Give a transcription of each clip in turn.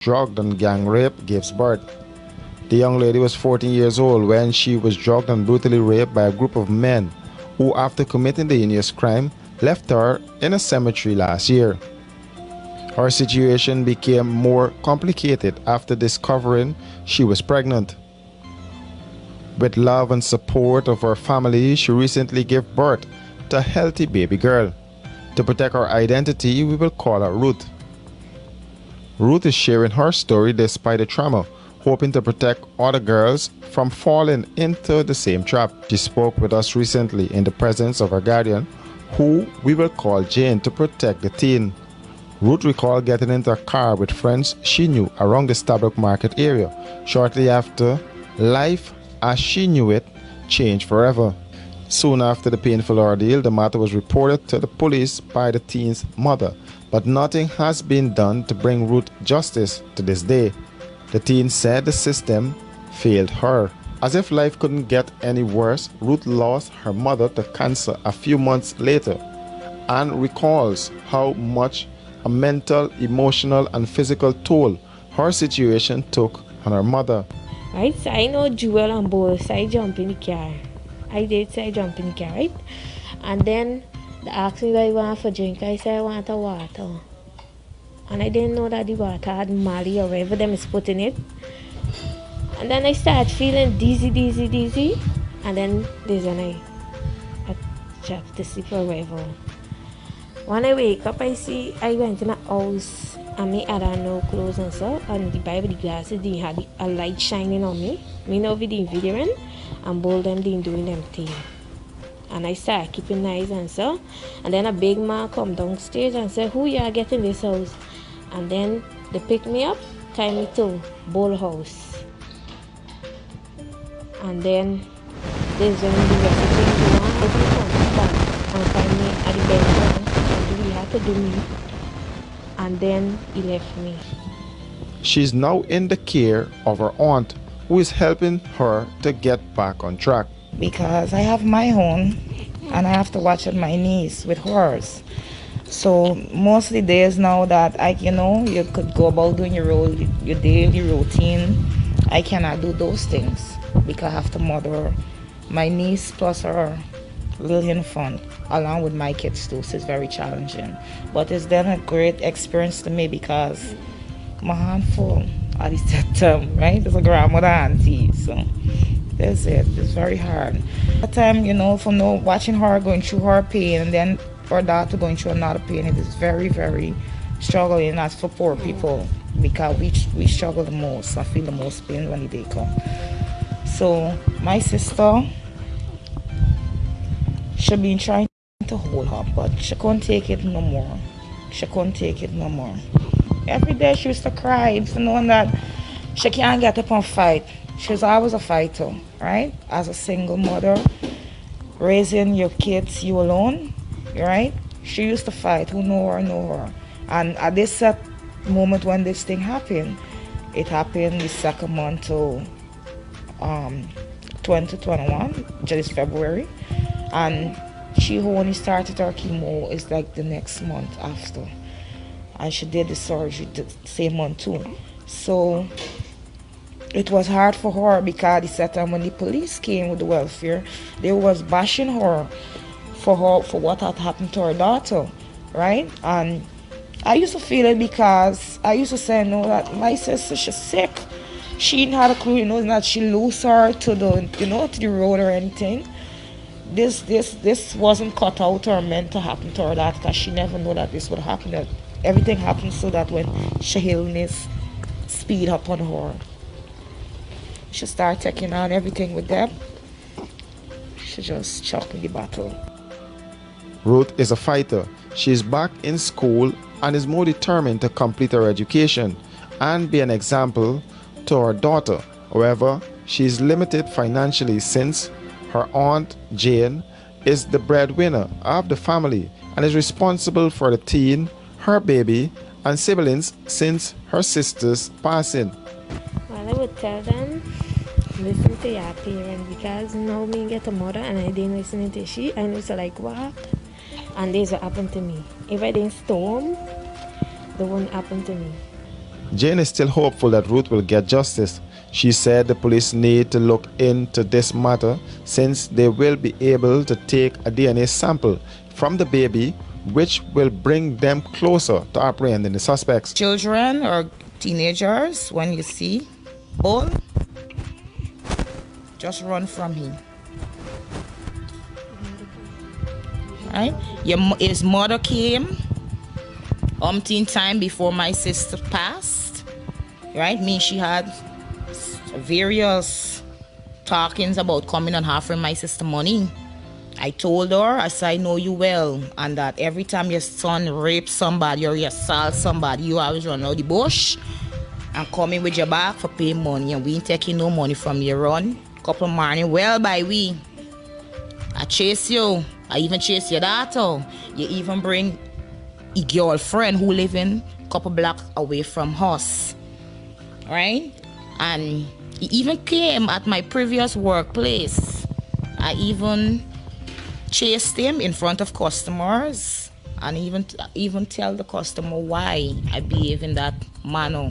drugged and gang raped, gives birth. The young lady was 14 years old when she was drugged and brutally raped by a group of men who, after committing the heinous crime, left her in a cemetery last year. Her situation became more complicated after discovering she was pregnant. With love and support of her family, she recently gave birth to a healthy baby girl. To protect her identity, we will call her Ruth. Ruth is sharing her story despite the trauma, hoping to protect other girls from falling into the same trap. She spoke with us recently in the presence of her guardian, who we will call Jane, to protect the teen. Ruth recalled getting into a car with friends she knew around the Stabroek Market area. Shortly after, life as she knew it changed forever. Soon after the painful ordeal, the matter was reported to the police by the teen's mother, but nothing has been done to bring Ruth justice to this day. The teen said the system failed her. As if life couldn't get any worse, Ruth lost her mother to cancer a few months later and recalls how much a mental, emotional, and physical toll her situation took on her mother. Right, so I know Jewel and both, so I jump in the car. I did, so I jump in the car, right? And then they asked me what I want for drink. I said I want a water. And I didn't know that the water had Mali or whatever them is put in it. And then I started feeling dizzy. And then there's when I dropped to sleep or whatever. When I wake up, I went in a house and me had no clothes and so, and the Bible, the glasses, they had a light shining on me. Me know we didn't videoing and both them didn't doing them thing. And I started keeping eyes and so, and then a big man come downstairs and said, who you are getting this house? And then they picked me up, carried me to Bull House. And then there's when the rest of things go on, open the front back and find me at the bedroom. He had to do me, and then he left me. She's now in the care of her aunt, who is helping her to get back on track. Because I have my own and I have to watch at my niece with hers. So most of the days now that you could go about doing your daily routine, I cannot do those things because I have to mother my niece plus her little infant along with my kids too, so it's very challenging. But it's been a great experience to me because my handful at the time, right? There's a grandmother auntie, so that's it. It's very hard. At time, from watching her going through her pain and then her daughter going through another pain, it is very, very struggling. That's for poor people because we struggle the most. I feel the most pain when the day come. So my sister, she been trying to hold her, but she couldn't take it no more. Every day she used to cry, knowing that she can't get up and fight. She was always a fighter, right? As a single mother, raising your kids, you alone, right? She used to fight. Who know her. And at this set moment when this thing happened, it happened the second month to 2021, just February. And she only started her chemo is like the next month after. And she did the surgery the same month too. So it was hard for her because the second time when the police came with the welfare, they was bashing her for what had happened to her daughter, right? And I used to feel it because I used to say, no, that my sister, she's sick. She didn't have a clue, that she lose her to the road or anything. This wasn't cut out or meant to happen to her that because she never knew that this would happen. That everything happened so that when she illness speed up on her, she started taking on everything with them. She just chopping the battle. Ruth is a fighter. She is back in school and is more determined to complete her education and be an example to her daughter. However, she is limited financially since her aunt Jane is the breadwinner of the family and is responsible for the teen, her baby, and siblings since her sister's passing. Well, I would tell them, listen to your parents because now me get a mother and I didn't listen to she. I know so like what? And this what happened to me. If I didn't storm, that wouldn't happen to me. Jane is still hopeful that Ruth will get justice. She said the police need to look into this matter since they will be able to take a DNA sample from the baby, which will bring them closer to apprehending the suspects. Children or teenagers, when you see bull, just run from him. Right? His mother came umpteen time before my sister passed. Right? She had various talkings about coming and offering my sister money. I told her, I said, I know you well, and that every time your son rapes somebody or you assault somebody, you always run out the bush and come in with your bag for paying money, and we ain't taking no money from you. Run couple morning, well by we. I chase you. I even chase your daughter. You even bring a girlfriend who live in a couple blocks away from us. Right? And he even came at my previous workplace. I even chased him in front of customers and even tell the customer why I behave in that manner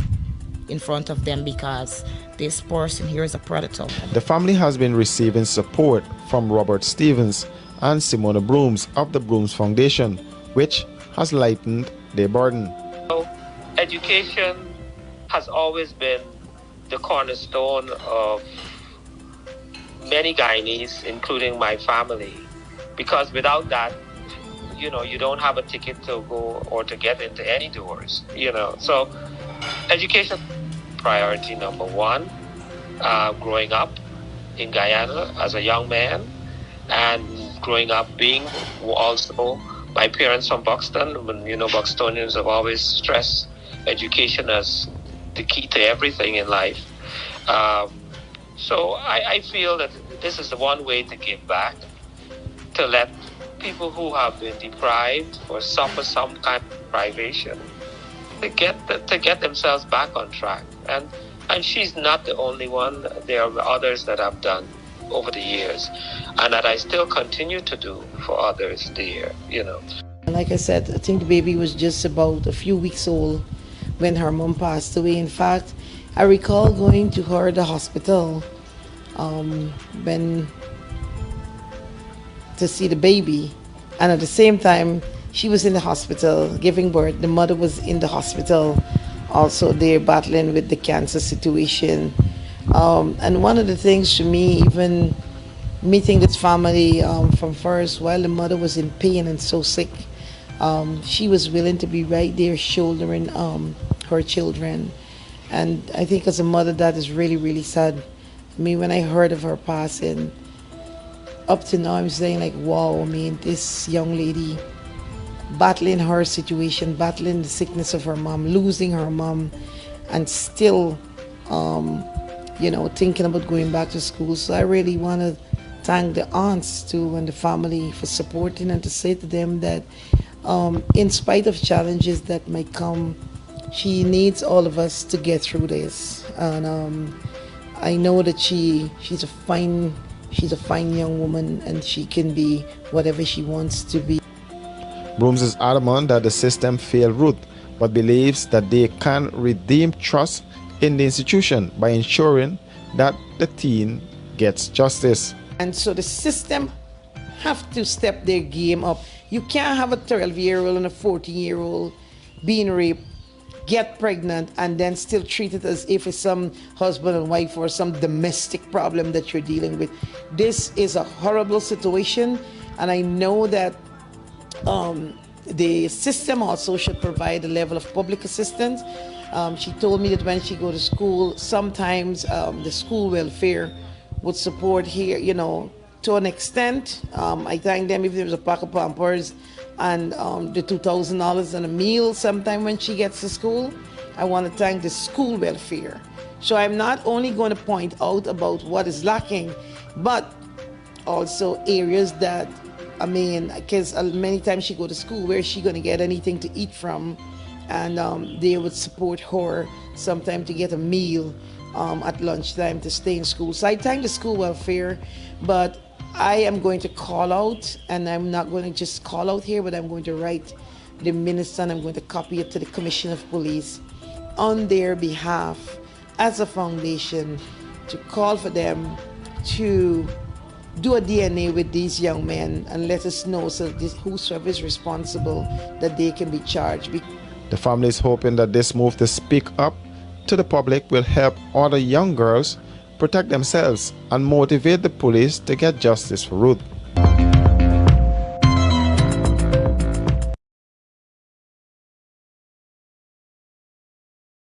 in front of them, because this person here is a predator. The family has been receiving support from Robert Stevens and Simona Brooms of the Brooms Foundation, which has lightened their burden. So, education has always been the cornerstone of many Guyanese, including my family, because without that, you don't have a ticket to go or to get into any doors, So education, priority number one, growing up in Guyana as a young man, and growing up being also my parents from Buxton. Buxtonians have always stressed education as the key to everything in life. So I feel that this is the one way to give back, to let people who have been deprived or suffer some kind of privation to get themselves back on track. And she's not the only one. There are others that I've done over the years, and that I still continue to do for others there, Like I said, I think the baby was just about a few weeks old when her mom passed away. In fact, I recall going to her at the hospital to see the baby, and at the same time she was in the hospital giving birth. The mother was in the hospital also there battling with the cancer situation. And one of the things to me, even meeting this family from first, while the mother was in pain and so sick, she was willing to be right there shouldering her children. And I think as a mother, that is really, really sad. I mean, when I heard of her passing, up to now I'm saying like, wow, I mean, this young lady battling her situation, battling the sickness of her mom, losing her mom, and still thinking about going back to school. So I really want to thank the aunts too and the family for supporting, and to say to them that in spite of challenges that might come, she needs all of us to get through this. And I know that she's a fine young woman, and she can be whatever she wants to be. Brooms is adamant that the system failed Ruth, but believes that they can redeem trust in the institution by ensuring that the teen gets justice. And so the system have to step their game up. You can't have a 12-year-old and a 14-year-old being raped, get pregnant, and then still treat it as if it's some husband and wife or some domestic problem that you're dealing with. This is a horrible situation, and I know that the system also should provide a level of public assistance. She told me that when she go to school, sometimes the school welfare would support here, to an extent. I thank them if there was a pack of Pampers and the $2,000 and a meal sometime when she gets to school. I want to thank the school welfare. So I'm not only going to point out about what is lacking, but also areas that, because many times she go to school, where is she going to get anything to eat from? And they would support her sometime to get a meal at lunchtime to stay in school. So I thank the school welfare, but I am going to call out, and I'm not going to just call out here, but I'm going to write the minister and I'm going to copy it to the Commissioner of Police on their behalf as a foundation to call for them to do a DNA with these young men and let us know so that whosoever is responsible, that they can be charged. The family is hoping that this move to speak up to the public will help other young girls protect themselves and motivate the police to get justice for Ruth.